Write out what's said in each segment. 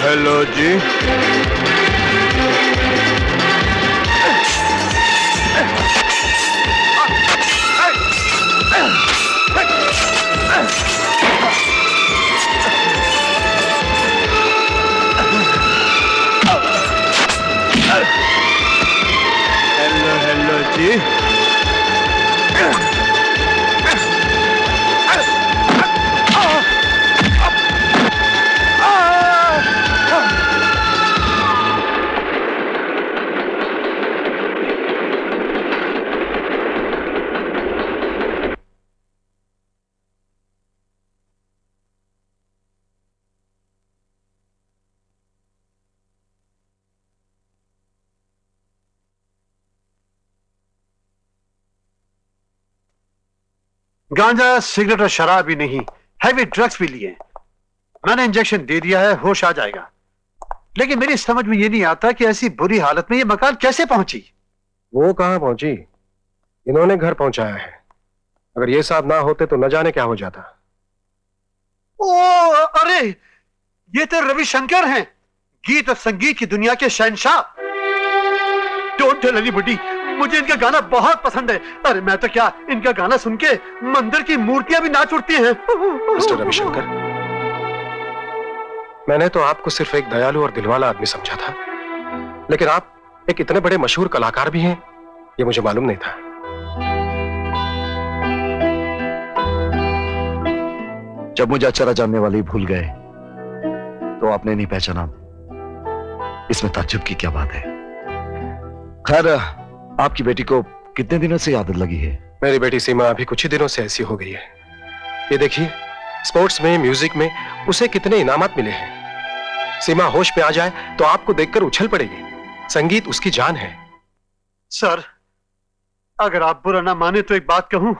Hello जी। Hello hello जी। गांजा, cigarette और शराब ही नहीं, हैवी ड्रग्स भी लिए। मैंने इंजेक्शन दे दिया है, होश आ जाएगा। लेकिन मेरी समझ में ये नहीं आता कि ऐसी बुरी हालत में ये मकान कैसे पहुंची। वो कहां पहुंची, इन्होंने घर पहुंचाया है। अगर ये साहब ना होते तो न जाने क्या हो जाता। ओ अरे, ये तो रविशंकर हैं, गीत और संगीत की दुनिया के शहंशाह। डोंट टेल एनीबॉडी, मुझे इनका गाना बहुत पसंद है। अरे मैं तो क्या, इनका गाना सुन के मंदिर की मूर्तियां भी नाच उठती हैं। मिस्टर रविशंकर, मैंने तो आपको सिर्फ एक दयालु और दिलवाला आदमी समझा था, लेकिन आप एक इतने बड़े मशहूर कलाकार भी हैं, ये मुझे मालूम नहीं था। जब मुझे अच्छा जानने वाले भूल गए तो आपने नहीं पहचाना, इसमें ताज्जुब की क्या बात है। खैर, आपकी बेटी को कितने दिनों से आदत लगी है? मेरी बेटी सीमा अभी कुछ ही दिनों से ऐसी हो गई है। ये देखिए, स्पोर्ट्स में, म्यूजिक में उसे कितने इनामात मिले हैं। सीमा होश में आ जाए तो आपको देखकर उछल पड़ेगी। संगीत उसकी जान है। सर, अगर आप बुरा ना माने तो एक बात कहूं,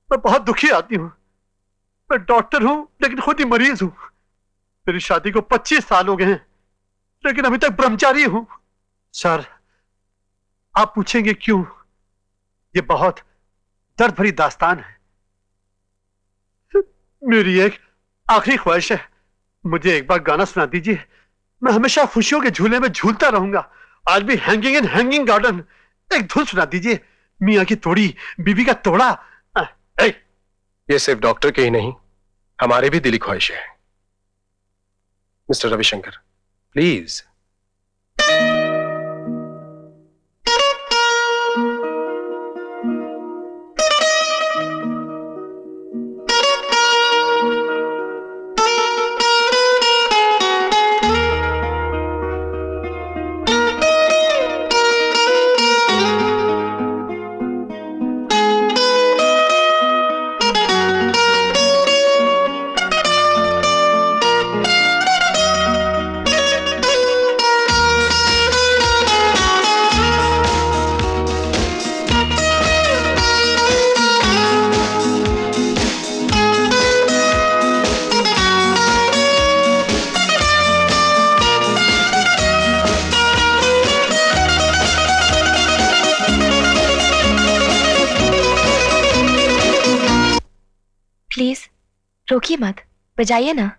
मैं बहुत दुखी आती हूं। मैं डॉक्टर हूं लेकिन खुद ही मरीज हूं। मेरी शादी को 25 साल हो गए हैं, लेकिन अभी तक ब्रह्मचारी हूं। सर, आप पूछेंगे क्यों? ये बहुत दर्द भरी दास्तान है। मेरी एक आखिरी ख्वाहिश है, मुझे एक बार गाना सुना दीजिए। मैं हमेशा खुशियों के झूले में झूलता रहूंगा। आज भी हैंगिंग इन हैंगिंग गार्डन। एक धुन सुना दीजिए, मियाँ की तोड़ी, बीबी का तोड़ा। ये सिर्फ डॉक्टर के ही नहीं, हमारे भी दिली ख्वाहिश है। Mister Ravishankar, please. प्लीज रोकिए मत, बजाइए ना।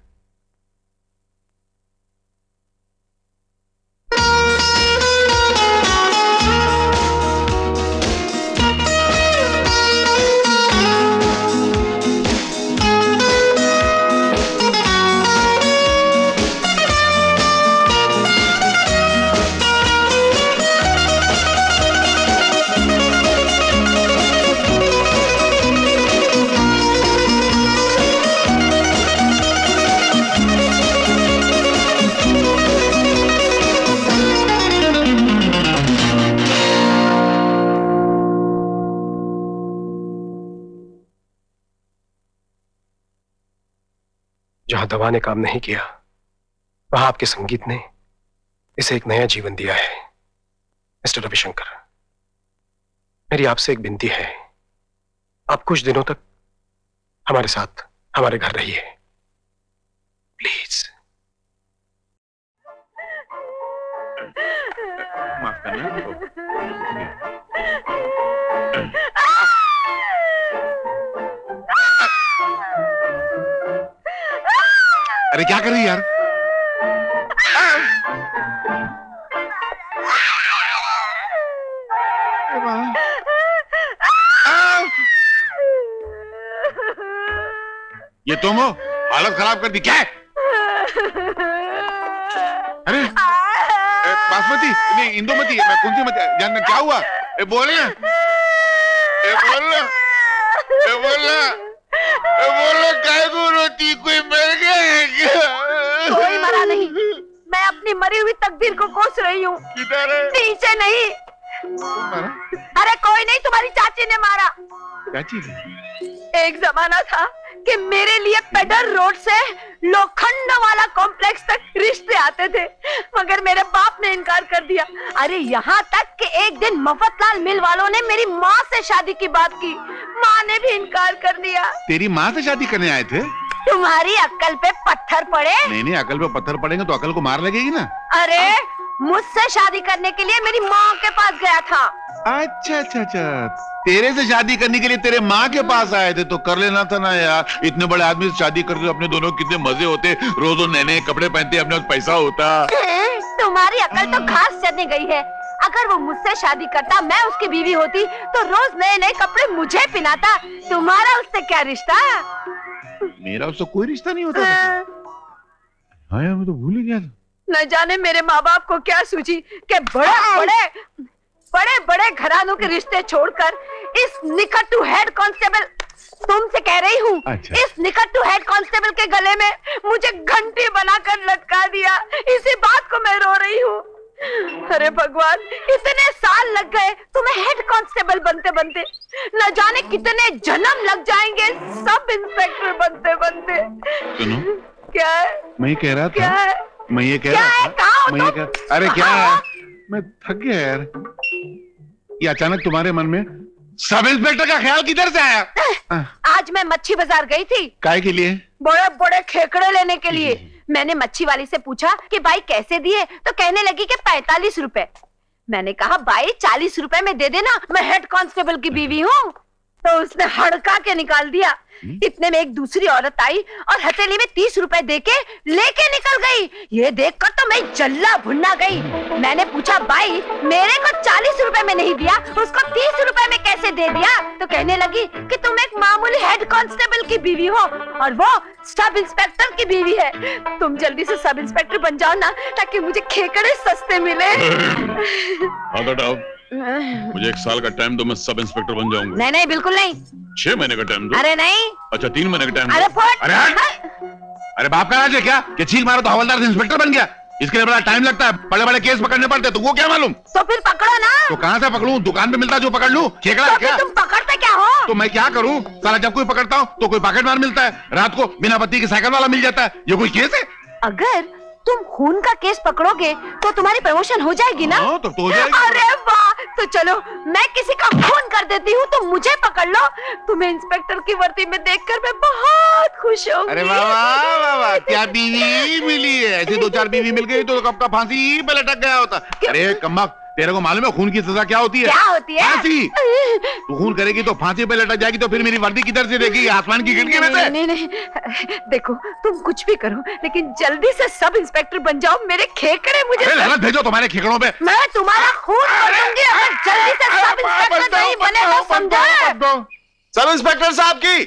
जहां दवा ने काम नहीं किया, वहां आपके संगीत ने इसे एक नया जीवन दिया है। मिस्टर रविशंकर, मेरी आपसे एक विनती है, आप कुछ दिनों तक हमारे साथ हमारे घर रहिए, प्लीज। माफ करना। अरे क्या कर रही है यार? ये तुम हो? हालत खराब कर दी क्या है? अरे बासमती नहीं, इंदुमती, मैं कौन सी मती जानना, क्या हुआ? बोल काय को रोती, कोई मर गया है क्या? कोई मरा नहीं, मैं अपनी मरी हुई तकदीर को कोस रही हूँ। किधर है? नीचे नहीं। मारा? अरे कोई नहीं, तुम्हारी चाची ने मारा। चाची? एक जमाना था कि मेरे लिए पेडर रोड से लोखंड वाला कॉम्प्लेक्स तक रिश्ते आते थे, मगर मेरे बाप ने इनकार कर दिया। अरे यहाँ तक कि एक दिन मफतलाल मिल वालों ने मेरी माँ से शादी की बात की, माँ ने भी इनकार कर दिया। तेरी माँ से शादी करने आए थे? तुम्हारी अक्ल पे पत्थर पड़े? नहीं, अकल पे पत्थर पड़ेंगे तो अकल को मार लगेगी ना। अरे मुझसे शादी करने के लिए मेरी माँ के पास गया था। अच्छा, तेरे से शादी करने के लिए तेरे माँ के पास आए थे, तो कर लेना था ना यार। इतने बड़े आदमी से शादी करते अपने दोनों कितने मजे होते, रोज नए नए कपड़े पहनते, अपने पास पैसा होता। तुम्हारी अकल तो घास चरने गई है। अगर वो मुझसे शादी करता, मैं उसकी बीवी होती, तो रोज नए नए कपड़े मुझे पहनाता। तुम्हारा उससे क्या रिश्ता? मेरा उससे कोई रिश्ता नहीं होता। हाँ यार, मैं तो भूल ही गया था। न जाने मेरे माँ बाप को क्या सूझी कि बड़े बड़े घरानों के रिश्ते छोड़कर इस निकट टू हेड कांस्टेबल, तुमसे कह रही हूँ, अच्छा। इस निकट टू हेड कांस्टेबल के गले में मुझे घंटी बनाकर लटका दिया। इसी बात को मैं रो रही हूँ। अरे भगवान, इतने साल लग गए तुम्हें हेड कांस्टेबल बनते बनते, न जाने कितने जन्म लग जाएंगे सब इंस्पेक्टर बनते बनते। सुनो, क्या है? मैं ये कह रहा क्या था, है? मैं ये कह क्या रहा है? था, कहाँ हो मैं ये तुम? कह, अरे क्या है, मैं थक गया यार। ये अचानक तुम्हारे मन में सब इंस्पेक्टर का ख्याल किधर से आया? आज मैं मच्छी बाजार गई थी, काय के लिए? बड़े बड़े खेकड़े लेने के लिए। मैंने मच्छी वाली से पूछा कि भाई कैसे दिए, तो कहने लगी कि 45 रुपए। मैंने कहा भाई 40 रुपए में दे देना, मैं हेड कांस्टेबल की बीवी हूँ। तो उसने हड़का के निकाल दिया। इतने में एक दूसरी औरत आई और हथेली में 30 रुपए देके लेके निकल गई। ये देखकर तो मैं जल्ला भुन्ना गई। मैंने पूछा भाई मेरे को 40 रुपए में नहीं दिया, उसको 30 रुपए में कैसे दे दिया? तो कहने लगी कि तुम एक मामूली हेड कांस्टेबल की बीवी हो और वो सब इंस्पेक्टर की बीवी है। तुम जल्दी से सब इंस्पेक्टर बन जाओ ना, ताकि मुझे खेकड़े सस्ते मिले। मुझे 1 साल का टाइम दो, मैं सब इंस्पेक्टर बन जाऊंगा। नहीं नहीं, बिल्कुल नहीं। 6 महीने का टाइम दो। अरे नहीं। अच्छा 3 महीने का टाइम दो। अरे फट। अरे अरे बाप का राज है क्या कि छील मारो तो हवलदार से इंस्पेक्टर बन गया? इसके लिए बड़ा टाइम लगता है, बड़े बड़े केस पकड़ने पड़ते, तो वो क्या मालूम? तो फिर पकड़ो ना। तो कहाँ से पकड़ूं? दुकान पे मिलता जो पकड़ लूं? खेकड़ा तो क्या? तुम पकड़ते क्या हो? तो मैं क्या करूं? साला जब कोई पकड़ता हूं तो कोई पॉकेट मार मिलता है, रात को बिना बत्ती की साइकिल वाला मिल जाता है। ये कोई केस है? अगर तुम खून का केस पकड़ोगे तो तुम्हारी प्रमोशन हो जाएगी ना? तो हो जाएगी। अरे वाह, तो चलो मैं किसी का खून कर देती हूँ, तो मुझे पकड़ लो। तुम्हें इंस्पेक्टर की वर्दी में देखकर मैं बहुत खुश हूँ। अरे वाह वाह वाह वाह, क्या बीवी मिली है। ऐसे 2-4 बीवी मिल गई तो कब का फांसी पे लटक गया होता। अरे कम्बक, तेरे को मालूम है खून की सजा क्या होती है? क्या होती है? फांसी। तू खून करेगी तो फांसी पे लटक जाएगी, तो फिर मेरी वर्दी किधर से देगी? आसमान की खिड़की में से? नहीं नहीं, देखो तुम कुछ भी करो, लेकिन जल्दी से सब इंस्पेक्टर बन जाओ। मेरे खेकड़े मुझे लानत भेजो तुम्हारे खेकड़ों पे। मैं तुम्हारा खून कर दूंगी अगर जल्दी से सब इंस्पेक्टर नहीं बने तो, समझा? सब इंस्पेक्टर साहब की,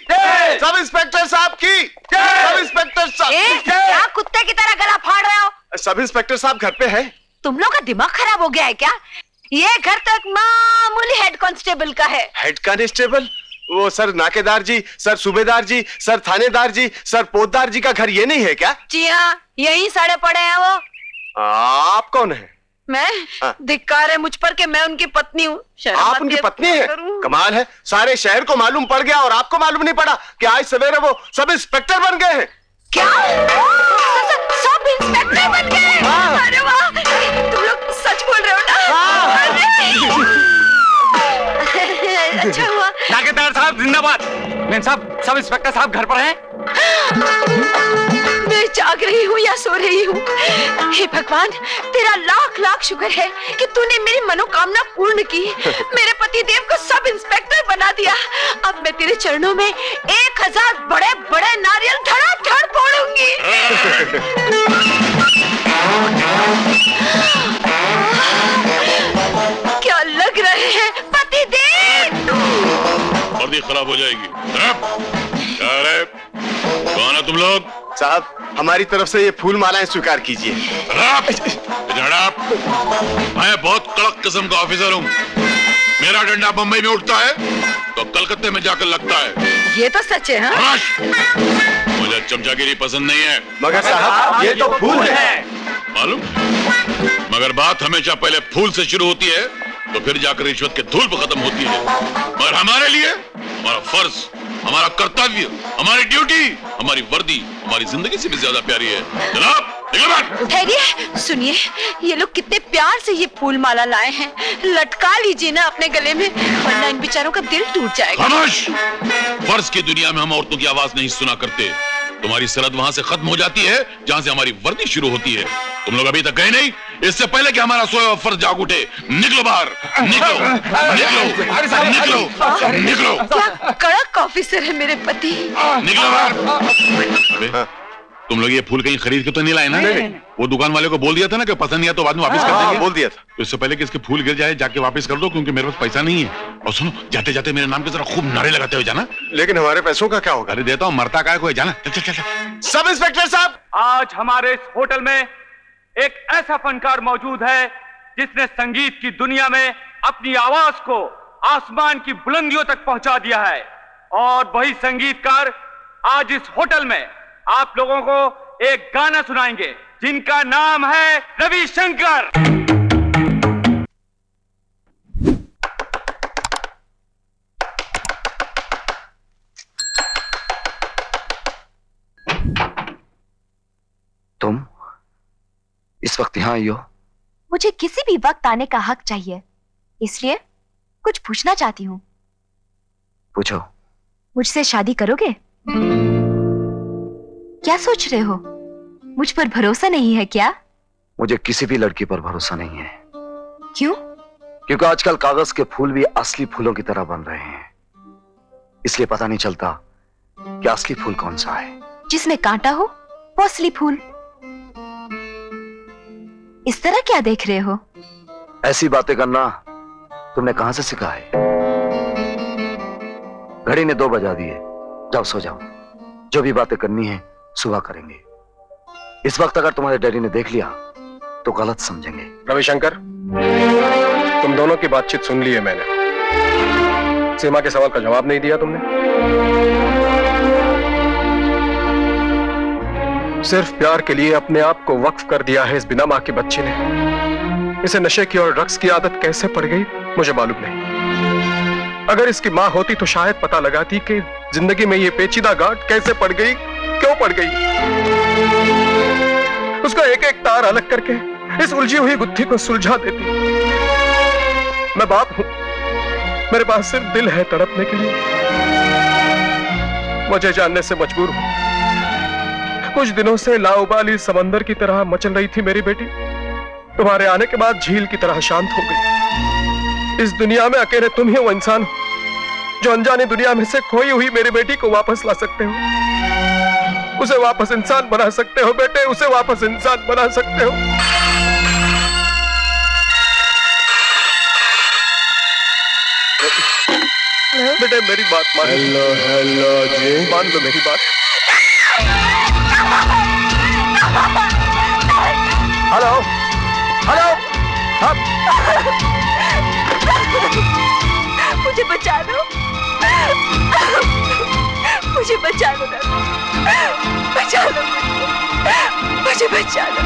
सब इंस्पेक्टर साहब की, सब इंस्पेक्टर साहब। क्या कुत्ते की तरह गला फाड़ रहे हो? सब इंस्पेक्टर साहब घर पे है। तुम लोग का दिमाग खराब हो गया है क्या? ये घर तो एक मामूली हेड कांस्टेबल का है। Head constable? वो सर नाकेदार जी, सर सूबेदार जी, सर थानेदार जी, सर पोतदार जी का घर ये नहीं है क्या? जी हाँ, यही सड़े पड़े हैं वो। आप कौन है? मैं? धिक्कार है मुझ पर कि मैं उनकी पत्नी हूँ। आप उनकी पत्नी है? कमाल है, सारे शहर को मालूम पड़ गया और आपको मालूम नहीं पड़ा कि आज सवेरे वो सब इंस्पेक्टर बन गए हैं। क्या? सब इंस्पेक्टर बन गए? अरे वाह, तुम लोग सच बोल रहे हो ना? अच्छा हुआ। नाकेदार साहब जिंदाबाद। मैम साहब, सब इंस्पेक्टर साहब घर पर हैं? मैं जाग रही हूँ या सो रही हूँ? हे भगवान, तेरा लाख लाख शुक्र है कि तूने मेरी मनोकामना पूर्ण की। मेरे पति देव को सब इंस्पेक्टर बना दिया। अब मैं तेरे चरणों में 1000 बड़े बड़े नारियल धड़ाधड़ फोड़ूंगी। खराब हो जाएगी। क्या रे? कौन है तुम लोग? साहब, हमारी तरफ से ये फूल मालाएं स्वीकार कीजिए। मैं बहुत कड़क किस्म का ऑफिसर हूँ। मेरा डंडा बम्बई में उठता है तो कलकत्ते में जाकर लगता है। ये तो सच है। हाँ? मुझे चमचागिरी पसंद नहीं है। मगर साहब, ये तो फूल है। मालूम? मगर बात हमेशा पहले फूल से शुरू होती है तो फिर जाकर रिश्वत के धूल पर खत्म होती है। और हमारे लिए हमारा फर्ज, हमारा कर्तव्य, हमारी ड्यूटी, हमारी वर्दी हमारी जिंदगी से भी ज्यादा प्यारी है। जनाब ठहरिए, सुनिए, ये लोग कितने प्यार से ये फूल माला लाए हैं। लटका लीजिए ना अपने गले में, वरना इन बेचारों का दिल टूट जाएगा। खामोश! फर्ज की दुनिया में हम औरतों की आवाज नहीं सुना करते। तुम्हारी सरहद वहां से खत्म हो जाती है जहां से हमारी वर्दी शुरू होती है। तुम लोग अभी तक गए नहीं, इससे पहले कि हमारा सोया हुआ फर्ज जाग उठे। निकलो बाहर, निकलो, निकलो, निकलो, निकलो। क्या कड़क ऑफिसर है मेरे पति। निकलो बाहर। तुम लोग ये फूल कहीं खरीद के तो नहीं लाए ना? वो दुकान वाले को बोल दिया था ना कि पसंद नहीं आया तो बाद में वापस कर देंगे। बोल दिया था। तो इससे पहले कि इसके फूल गिर जाए जाके वापस कर दो, क्योंकि मेरे पास पैसा नहीं है। और सुनो, जाते जाते मेरे नाम के जरा खूब नारे लगाते हुए जाना। लेकिन हमारे पैसों का क्या होगा? अरे देता हूँ, मरता काय को है, जाना। चल चल चल। सब इंस्पेक्टर साहब, आज हमारे इस होटल में एक ऐसा फनकार मौजूद है जिसने संगीत की दुनिया में अपनी आवाज को आसमान की बुलंदियों तक पहुंचा दिया है। और वही संगीतकार आज इस होटल में आप लोगों को एक गाना सुनाएंगे जिनका नाम है रविशंकर। तुम इस वक्त यहाँ आई हो? मुझे किसी भी वक्त आने का हक चाहिए, इसलिए कुछ पूछना चाहती हूँ। पूछो। मुझसे शादी करोगे? क्या सोच रहे हो? मुझ पर भरोसा नहीं है क्या? मुझे किसी भी लड़की पर भरोसा नहीं है। क्यों? क्योंकि आजकल कागज के फूल भी असली फूलों की तरह बन रहे हैं, इसलिए पता नहीं चलता कि असली फूल कौन सा है। जिसमें कांटा हो वो असली फूल। इस तरह क्या देख रहे हो? ऐसी बातें करना तुमने कहां से सीखा है? घड़ी ने 2 बजा दिए, जाओ सो जाओ। जो भी बातें करनी है सुबह करेंगे। इस वक्त अगर तुम्हारे डैडी ने देख लिया तो गलत समझेंगे। रविशंकर, तुम दोनों की बातचीत सुन ली है मैंने। सीमा के सवाल का जवाब नहीं दिया तुमने। सिर्फ प्यार के लिए अपने आप को वक्फ कर दिया है इस बिना मां की बच्ची ने। इसे नशे की और ड्रग्स की आदत कैसे पड़ गई मुझे मालूम नहीं। अगर इसकी मां होती तो शायद पता लगाती कि जिंदगी में ये पेचीदा गांठ कैसे पड़ गई, क्यों पड़ गई। उसका एक एक तार अलग करके इस उलझी हुई गुत्थी को सुलझा देती। मैं बाप हूं, मेरे पास सिर्फ दिल है तड़पने के लिए। मुझे जानने से मजबूर हूं। कुछ दिनों से लाउबाली समंदर की तरह मचल रही थी मेरी बेटी, तुम्हारे आने के बाद झील की तरह शांत हो गई। इस दुनिया में अकेले तुम ही वो इंसान हो जो अनजानी दुनिया में से खोई हुई मेरी बेटी को वापस ला सकते हो। उसे वापस इंसान बना सकते हो बेटे, उसे वापस इंसान बना सकते हो। बेटे मेरी बात मान। हेलो जी, मान लो मेरी बात। हेलो हेलो, मुझे बचा लो, मुझे बचा लो, बचा लो, मुझे बचा लो।